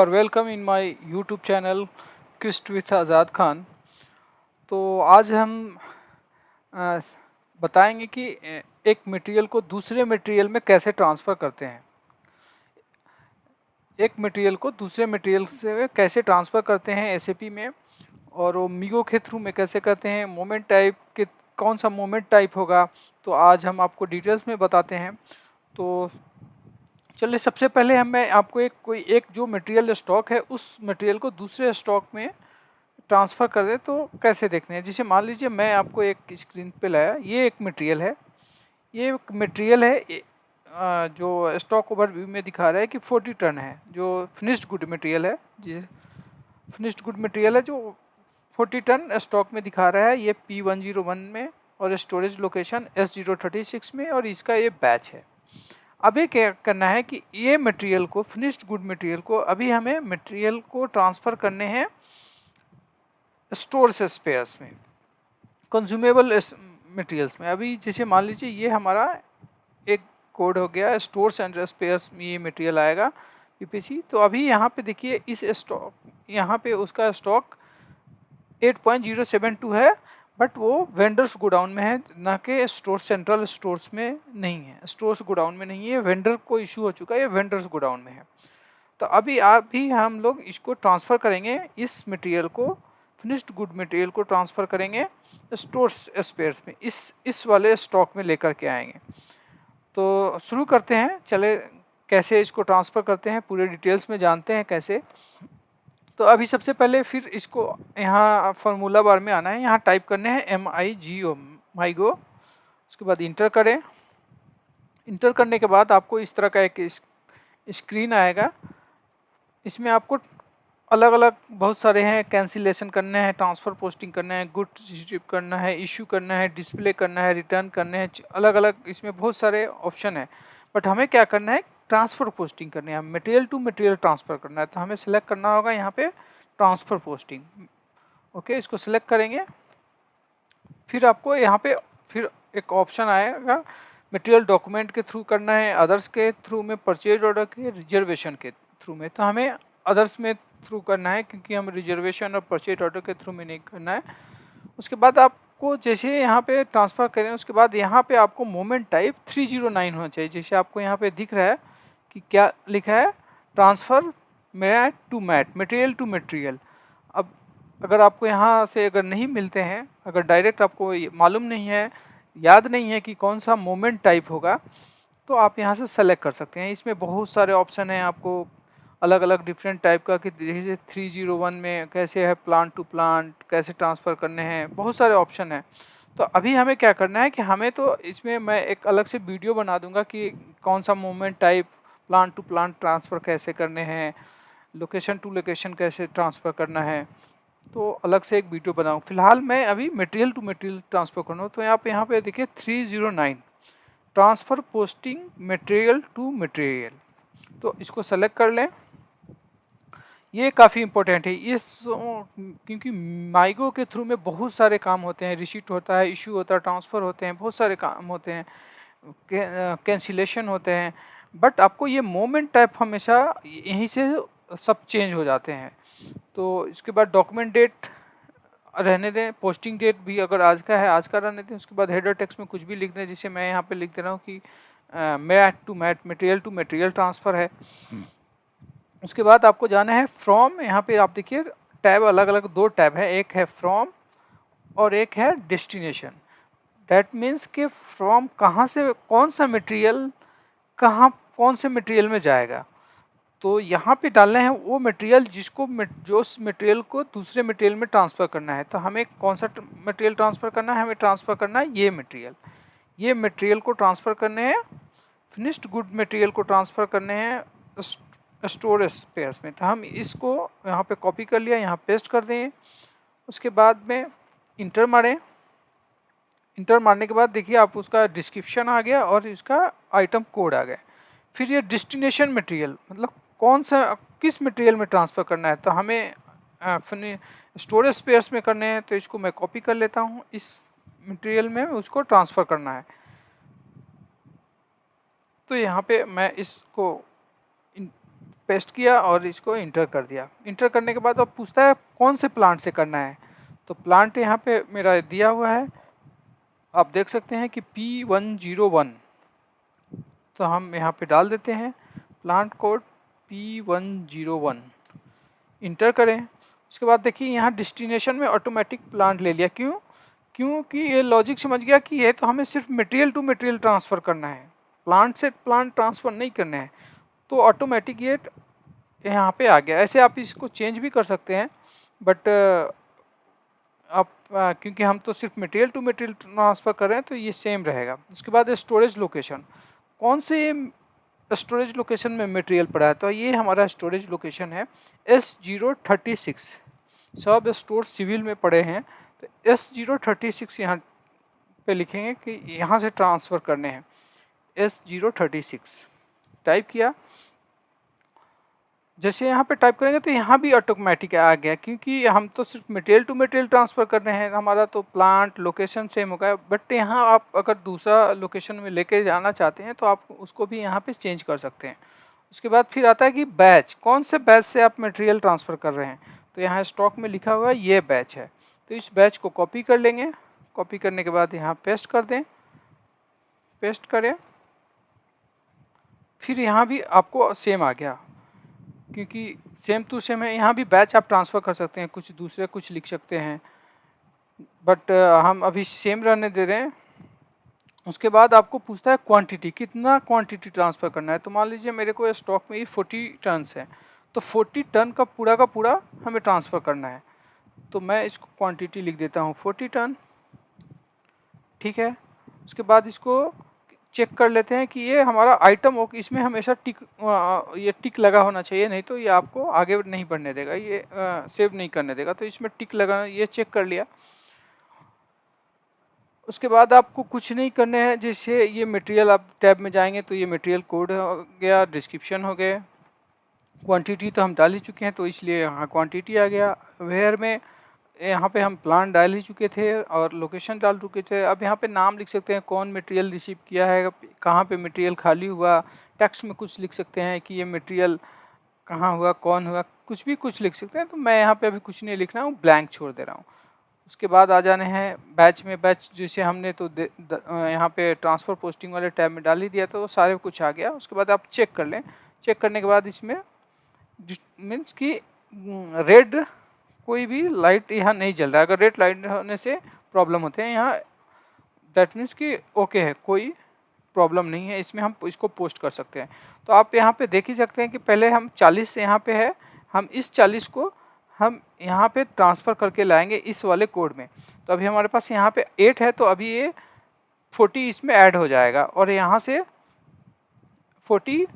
और welcome in my YouTube channel quest with Azad Khan. तो आज हम अ, बताएंगे कि एक मटेरियल को दूसरे मटेरियल में कैसे ट्रांसफ़र करते हैं। एक मटेरियल को दूसरे मटेरियल से कैसे ट्रांसफ़र करते हैं एसएपी में, और वो मीगो के थ्रू में कैसे करते हैं, मोमेंट टाइप के कौन सा मोमेंट टाइप होगा, तो आज हम आपको डिटेल्स में बताते हैं। तो चलिए, सबसे पहले मैं आपको कोई एक जो मटेरियल स्टॉक है उस मटेरियल को दूसरे स्टॉक में ट्रांसफ़र कर दे तो कैसे देखते हैं। जैसे मान लीजिए मैं आपको एक स्क्रीन पे लाया, ये एक मटेरियल है, जो स्टॉक ओवरव्यू में दिखा रहा है कि 40 टन है, जो फिनिश्ड गुड मटेरियल है। जी, फिनिश्ड गुड मटेरियल है जो 40 टन स्टॉक में दिखा रहा है। ये P101 में और स्टोरेज लोकेशन S036 में, और इसका ये बैच है। अभी क्या करना है कि ये मटेरियल को, फिनिश्ड गुड मटेरियल को, अभी हमें मटेरियल को ट्रांसफ़र करने हैं स्टोर से स्पेयर्स में, कंज्यूमेबल मटेरियल्स में। अभी जैसे मान लीजिए ये हमारा एक कोड हो गया, स्टोर्स एंड स्पेयर्स में ये मटेरियल आएगा पीपीसी। तो अभी यहाँ पे देखिए इस स्टॉक, यहाँ पे उसका स्टॉक 8.072 है, बट वो वेंडर्स गोडाउन में है, ना कि स्टोर सेंट्रल स्टोर्स में नहीं है। स्टोर्स गोडाउन में नहीं है, वेंडर को इशू हो चुका है, ये वेंडर्स गोडाउन में है। तो अभी हम लोग इसको ट्रांसफ़र करेंगे, इस मटेरियल को, फिनिश्ड गुड मटेरियल को ट्रांसफ़र करेंगे स्टोर्स स्पेयर्स में, इस वाले स्टॉक में लेकर के आएंगे। तो शुरू करते हैं, चले कैसे इसको ट्रांसफ़र करते हैं पूरे डिटेल्स में जानते हैं कैसे। तो अभी सबसे पहले फिर इसको यहाँ फार्मूला बार में आना है, यहाँ टाइप करने हैं MIGO, माइगो। उसके बाद इंटर करें। इंटर करने के बाद आपको इस तरह का एक स्क्रीन आएगा। इसमें आपको अलग अलग बहुत सारे हैं, कैंसिलेशन करने हैं, ट्रांसफ़र पोस्टिंग करना है, गुड्स रिसीव करना है, इशू करना है, डिस्प्ले करना है, रिटर्न करने हैं, अलग अलग इसमें बहुत सारे ऑप्शन है। बट हमें क्या करना है, ट्रांसफ़र पोस्टिंग करनी है, मटेरियल टू मटेरियल ट्रांसफ़र करना है। तो हमें सेलेक्ट करना होगा यहाँ पे ट्रांसफ़र पोस्टिंग। ओके, इसको सिलेक्ट करेंगे। फिर आपको यहाँ पे फिर एक ऑप्शन आएगा, मटेरियल डॉक्यूमेंट के थ्रू करना है, अदर्स के थ्रू में, परचेज ऑर्डर के, रिजर्वेशन के थ्रू में। तो हमें अदर्स में थ्रू करना है, क्योंकि हम रिजर्वेशन और परचेज ऑर्डर के थ्रू में नहीं करना है। उसके बाद आपको जैसे यहाँ पे ट्रांसफ़र करें, उसके बाद यहाँ पे आपको मोमेंट टाइप 309 होना चाहिए। जैसे आपको यहाँ पे दिख रहा है कि क्या लिखा है, transfer mat to mat, material to material. अब अगर आपको यहाँ से अगर नहीं मिलते हैं, अगर डायरेक्ट आपको मालूम नहीं है, याद नहीं है कि कौन सा मोमेंट टाइप होगा, तो आप यहाँ से सेलेक्ट कर सकते हैं। इसमें बहुत सारे ऑप्शन हैं आपको अलग अलग डिफरेंट टाइप का, कि जैसे 301 में कैसे है, प्लांट टू प्लांट कैसे ट्रांसफ़र करने हैं, बहुत सारे ऑप्शन हैं। तो अभी हमें क्या करना है कि हमें तो इसमें मैं एक अलग से वीडियो बना दूंगा कि कौन सा moment type plant to plant transfer कैसे करने हैं, लोकेशन टू लोकेशन कैसे ट्रांसफ़र करना है, तो अलग से एक वीडियो बनाऊँ। फिलहाल मैं अभी मटेरियल टू मटेरियल ट्रांसफ़र करूँ। तो आप यहाँ पे देखिए 309 transfer posting material to material, तो इसको सेलेक्ट कर लें। ये काफ़ी इंपॉर्टेंट है क्योंकि माइगो के थ्रू में बहुत सारे काम होते हैं, रिसीट होता है, इशू होता है, ट्रांसफ़र होते हैं, बहुत सारे काम होते हैं, कैंसिलेशन होते हैं। बट आपको ये मोमेंट टाइप हमेशा यहीं से सब चेंज हो जाते हैं। तो इसके बाद डॉक्यूमेंट डेट रहने दें, पोस्टिंग डेट भी अगर आज का है आज का रहने दें। उसके बाद हेडर टेक्स्ट में कुछ भी लिख दें, जिसे मैं यहाँ पे लिख दे रहा हूँ कि mat to mat, material to material transfer है। उसके बाद आपको जाना है फ्रॉम। यहाँ पे आप देखिए टैब अलग अलग दो टैब है, एक है फ्रॉम और एक है डेस्टिनेशन। डैट मीन्स कि फ्रॉम कहाँ से कौन सा मटेरियल कहाँ कौन से मटेरियल में जाएगा। तो यहाँ पे डालना है वो मटेरियल जो उस मटेरियल को दूसरे मटेरियल में ट्रांसफ़र करना है। तो हमें कौन सा मटेरियल ट्रांसफ़र करना है, हमें ट्रांसफ़र करना है ये मटेरियल को ट्रांसफ़र करने हैं, फिनिश्ड गुड मटेरियल को ट्रांसफ़र करने हैं स्टोरेज स्पेयर्स में। तो हम इसको यहाँ पे कॉपी कर लिया, यहाँ पेस्ट कर दें। उसके बाद में इंटर मारें। इंटर मारने के बाद देखिए आप उसका डिस्क्रिप्शन आ गया और इसका आइटम कोड आ गया। फिर ये डेस्टिनेशन मटेरियल, मतलब कौन सा किस मटेरियल में ट्रांसफ़र करना है। तो हमें स्टोरेज स्पेयर्स में करने हैं, तो इसको मैं कॉपी कर लेता हूँ, इस मटेरियल में उसको ट्रांसफ़र करना है। तो यहाँ पे मैं इसको पेस्ट किया और इसको इंटर कर दिया। इंटर करने के बाद अब पूछता है कौन से प्लांट से करना है, तो प्लांट यहाँ पे मेरा दिया हुआ है, आप देख सकते हैं कि P101, तो हम यहाँ पे डाल देते हैं प्लांट कोड P101, इंटर करें। उसके बाद देखिए यहाँ डेस्टिनेशन में ऑटोमेटिक प्लांट ले लिया। क्यों? क्योंकि ये लॉजिक समझ गया कि ये तो हमें सिर्फ मटेरियल टू मटेरियल ट्रांसफ़र करना है, प्लांट से प्लांट ट्रांसफ़र नहीं करना है, तो ऑटोमेटिक ये यहाँ पे आ गया। ऐसे आप इसको चेंज भी कर सकते हैं, बट आप क्योंकि हम तो सिर्फ मटेरियल टू मटेरियल ट्रांसफ़र कर रहे हैं तो ये सेम रहेगा। उसके बाद स्टोरेज लोकेशन, कौन से स्टोरेज लोकेशन में मटेरियल पड़ा है, तो ये हमारा स्टोरेज लोकेशन है S036। सब स्टोर सिविल में पड़े हैं, तो S036 यहाँ पे लिखेंगे कि यहाँ से ट्रांसफ़र करने हैं। S036 टाइप किया, जैसे यहाँ पे टाइप करेंगे तो यहाँ भी ऑटोमेटिक आ गया, क्योंकि हम तो सिर्फ मटेरियल टू मटेरियल ट्रांसफ़र कर रहे हैं, हमारा तो प्लांट लोकेशन सेम होगा। बट यहाँ आप अगर दूसरा लोकेशन में लेके जाना चाहते हैं तो आप उसको भी यहाँ पे चेंज कर सकते हैं। उसके बाद फिर आता है कि बैच, कौन से बैच से आप मटेरियल ट्रांसफ़र कर रहे हैं, तो यहाँ स्टॉक में लिखा हुआ है ये बैच है, तो इस बैच को कॉपी कर लेंगे। कॉपी करने के बाद यहाँ पेस्ट कर दें, पेस्ट करें, फिर यहाँ भी आपको सेम आ गया, क्योंकि सेम टू सेम है। यहाँ भी बैच आप ट्रांसफ़र कर सकते हैं, कुछ दूसरे कुछ लिख सकते हैं, बट हम अभी सेम रहने दे रहे हैं। उसके बाद आपको पूछता है क्वांटिटी, कितना क्वांटिटी ट्रांसफ़र करना है, तो मान लीजिए मेरे को स्टॉक में ये 40 टन है, तो 40 टन का पूरा हमें ट्रांसफ़र करना है, तो मैं इसको क्वांटिटी लिख देता हूँ 40 टन, ठीक है। उसके बाद इसको चेक कर लेते हैं कि ये हमारा आइटम हो, इसमें हमेशा ये टिक लगा होना चाहिए, नहीं तो ये आपको आगे नहीं बढ़ने देगा, ये सेव नहीं करने देगा, तो इसमें टिक लगा, ये चेक कर लिया। उसके बाद आपको कुछ नहीं करने हैं, जैसे ये मटेरियल आप टैब में जाएंगे तो ये मटेरियल कोड हो गया, डिस्क्रिप्शन हो गया, क्वांटिटी तो हम डाल ही चुके हैं तो इसलिए यहाँ क्वांटिटी आ गया। वेयर में यहाँ पे हम प्लान डाल ही चुके थे और लोकेशन डाल चुके थे। अब यहाँ पे नाम लिख सकते हैं, कौन मटेरियल रिसीव किया है, कहाँ पे मटेरियल खाली हुआ, टेक्स्ट में कुछ लिख सकते हैं कि ये मटेरियल कहाँ हुआ, कौन हुआ, कुछ भी कुछ लिख सकते हैं। तो मैं यहाँ पे अभी कुछ नहीं लिख रहा हूँ, ब्लैंक छोड़ दे रहा हूँ। उसके बाद आ जाने हैं बैच में। बैच जैसे हमने तो यहाँ पे ट्रांसफ़र पोस्टिंग वाले टैब में डाल ही दिया, तो सारे कुछ आ गया। उसके बाद आप चेक कर लें, चेक करने के बाद इसमें मीन्स कि रेड कोई भी लाइट यहाँ नहीं जल रहा है। अगर रेड लाइट होने से प्रॉब्लम होते हैं यहाँ, दैट मीन्स कि ओके है, कोई प्रॉब्लम नहीं है, इसमें हम इसको पोस्ट कर सकते हैं। तो आप यहाँ पे देख ही सकते हैं कि पहले हम 40 यहाँ पे है, हम इस 40 को हम यहाँ पे ट्रांसफ़र करके लाएंगे इस वाले कोड में। तो अभी हमारे पास यहाँ पे 8 है, तो अभी ये 40 इसमें ऐड हो जाएगा और यहाँ से 40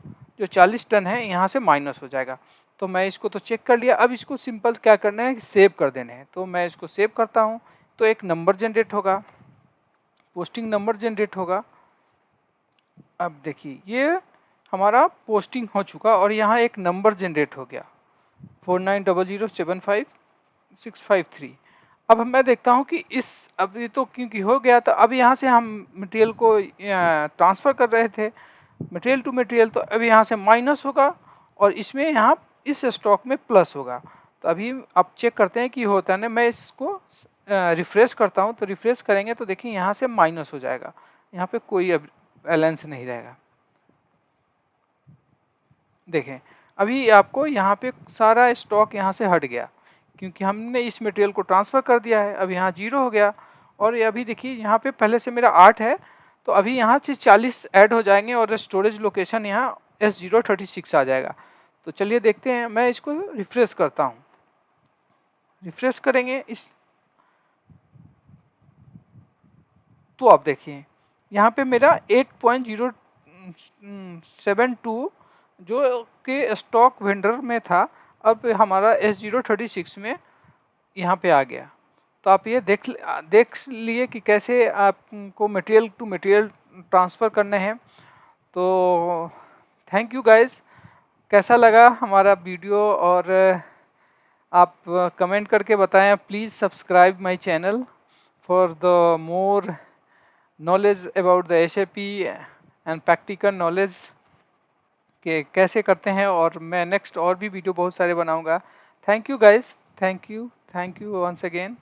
जो 40 टन है यहाँ से माइनस हो जाएगा। तो मैं इसको तो चेक कर लिया, अब इसको सिंपल क्या करना है, सेव कर देने हैं। तो मैं इसको सेव करता हूँ, तो एक नंबर जनरेट होगा, पोस्टिंग नंबर जनरेट होगा। अब देखिए ये हमारा पोस्टिंग हो चुका और यहाँ एक नंबर जनरेट हो गया 4900755653। अब मैं देखता हूँ कि इस अब ये तो क्योंकि हो गया, तो अब यहाँ से हम मटेरियल को ट्रांसफ़र कर रहे थे मटेरियल टू मटेरियल, तो अभी यहाँ से माइनस होगा और इसमें यहाँ इस स्टॉक में प्लस होगा। तो अभी आप चेक करते हैं कि होता है ना, मैं इसको रिफ़्रेश करता हूँ, तो रिफ़्रेश करेंगे तो देखिए यहाँ से माइनस हो जाएगा, यहाँ पे कोई अब बैलेंस नहीं रहेगा। देखें अभी आपको यहाँ पे सारा स्टॉक यहाँ से हट गया, क्योंकि हमने इस मटेरियल को ट्रांसफ़र कर दिया है। अब यहाँ 0 हो गया और ये अभी देखिए यहाँ पे पहले से मेरा 8 है, तो अभी यहाँ से 40 ऐड हो जाएंगे और स्टोरेज लोकेशन यहाँ S036 आ जाएगा। तो चलिए देखते हैं, मैं इसको रिफ़्रेश करता हूँ। रिफ़्रेश करेंगे इस, तो आप देखिए यहाँ पे मेरा 8.072 जो कि स्टॉक वेंडर में था, अब हमारा S036 में यहाँ पे आ गया। तो आप ये देख लिए कि कैसे आपको मटेरियल टू मटेरियल ट्रांसफ़र करने हैं। तो थैंक यू गाइस, कैसा लगा हमारा वीडियो, और आप कमेंट करके बताएं। Please subscribe my channel for the more knowledge about the SAP and practical knowledge. कि कैसे करते हैं, और मैं नेक्स्ट और भी वीडियो बहुत सारे बनाऊंगा। Thank you guys, thank you once again.